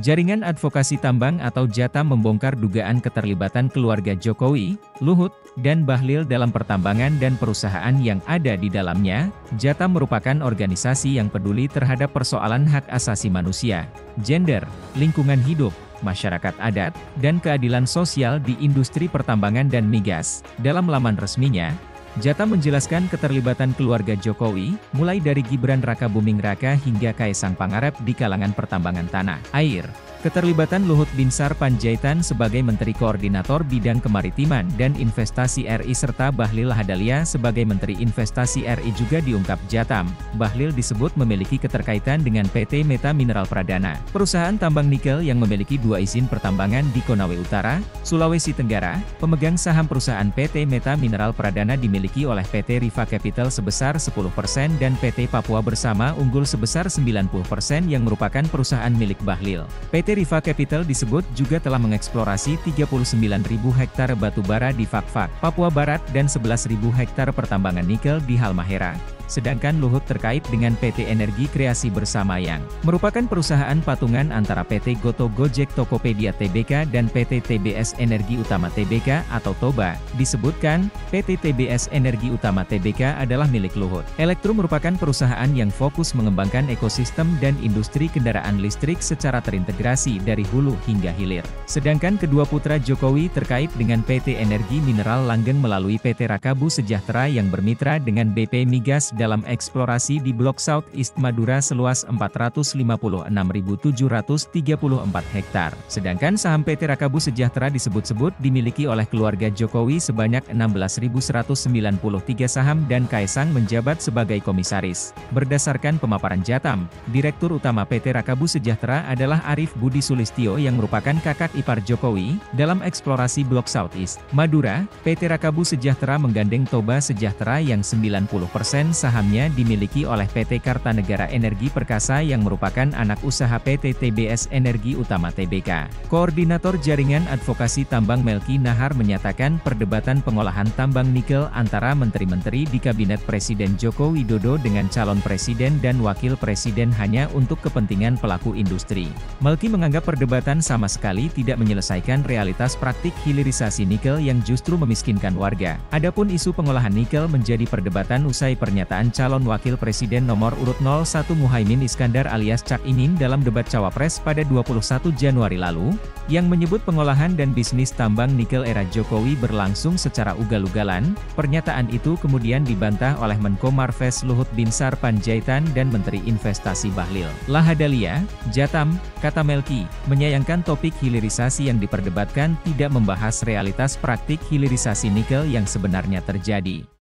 Jaringan Advokasi Tambang atau Jatam membongkar dugaan keterlibatan keluarga Jokowi, Luhut, dan Bahlil dalam pertambangan dan perusahaan yang ada di dalamnya. Jatam merupakan organisasi yang peduli terhadap persoalan hak asasi manusia, gender, lingkungan hidup, masyarakat adat, dan keadilan sosial di industri pertambangan dan migas. Dalam laman resminya, Jatam menjelaskan keterlibatan keluarga Jokowi, mulai dari Gibran Rakabuming Raka hingga Kaisang Pangarep di kalangan pertambangan tanah air. Keterlibatan Luhut Binsar Panjaitan sebagai Menteri Koordinator Bidang Kemaritiman dan Investasi RI serta Bahlil Lahadalia sebagai Menteri Investasi RI juga diungkap Jatam. Bahlil disebut memiliki keterkaitan dengan PT Meta Mineral Pradana, perusahaan tambang nikel yang memiliki 2 izin pertambangan di Konawe Utara, Sulawesi Tenggara. Pemegang saham perusahaan PT Meta Mineral Pradana dimiliki oleh PT Riva Capital sebesar 10% dan PT Papua Bersama Unggul sebesar 90% yang merupakan perusahaan milik Bahlil. PT Riva Capital disebut juga telah mengeksplorasi 39.000 hektar batu bara di Fakfak, Papua Barat dan 11.000 hektar pertambangan nikel di Halmahera. Sedangkan Luhut terkait dengan PT Energi Kreasi Bersama yang merupakan perusahaan patungan antara PT Goto Gojek Tokopedia Tbk dan PT TBS Energi Utama Tbk atau TOBA. Disebutkan, PT TBS Energi Utama Tbk adalah milik Luhut. Elektrum merupakan perusahaan yang fokus mengembangkan ekosistem dan industri kendaraan listrik secara terintegrasi dari hulu hingga hilir. Sedangkan kedua putra Jokowi terkait dengan PT Energi Mineral Langgeng melalui PT Rakabu Sejahtera yang bermitra dengan BP Migas dalam eksplorasi di Blok South East Madura seluas 456.734 hektar. Sedangkan saham PT Rakabu Sejahtera disebut-sebut dimiliki oleh keluarga Jokowi sebanyak 16.193 saham dan Kaisang menjabat sebagai komisaris. Berdasarkan pemaparan Jatam, Direktur Utama PT Rakabu Sejahtera adalah Arif Budi Sulistyo yang merupakan kakak ipar Jokowi. Dalam eksplorasi Blok South East Madura, PT Rakabu Sejahtera menggandeng Toba Sejahtera yang 90% sahamnya dimiliki oleh PT Kartanegara Energi Perkasa yang merupakan anak usaha PT TBS Energi Utama Tbk. Koordinator Jaringan Advokasi Tambang Melki Nahar menyatakan perdebatan pengolahan tambang nikel antara menteri-menteri di Kabinet Presiden Joko Widodo dengan calon presiden dan wakil presiden hanya untuk kepentingan pelaku industri. Melki menganggap perdebatan sama sekali tidak menyelesaikan realitas praktik hilirisasi nikel yang justru memiskinkan warga. Adapun isu pengolahan nikel menjadi perdebatan usai pernyataan calon wakil presiden nomor urut 01 Muhaimin Iskandar alias Cak Imin dalam debat Cawapres pada 21 Januari lalu, yang menyebut pengolahan dan bisnis tambang nikel era Jokowi berlangsung secara ugal-ugalan. Pernyataan itu kemudian dibantah oleh Menko Marves Luhut Binsar Panjaitan dan Menteri Investasi Bahlil Lahadalia. Jatam, kata Melki, menyayangkan topik hilirisasi yang diperdebatkan tidak membahas realitas praktik hilirisasi nikel yang sebenarnya terjadi.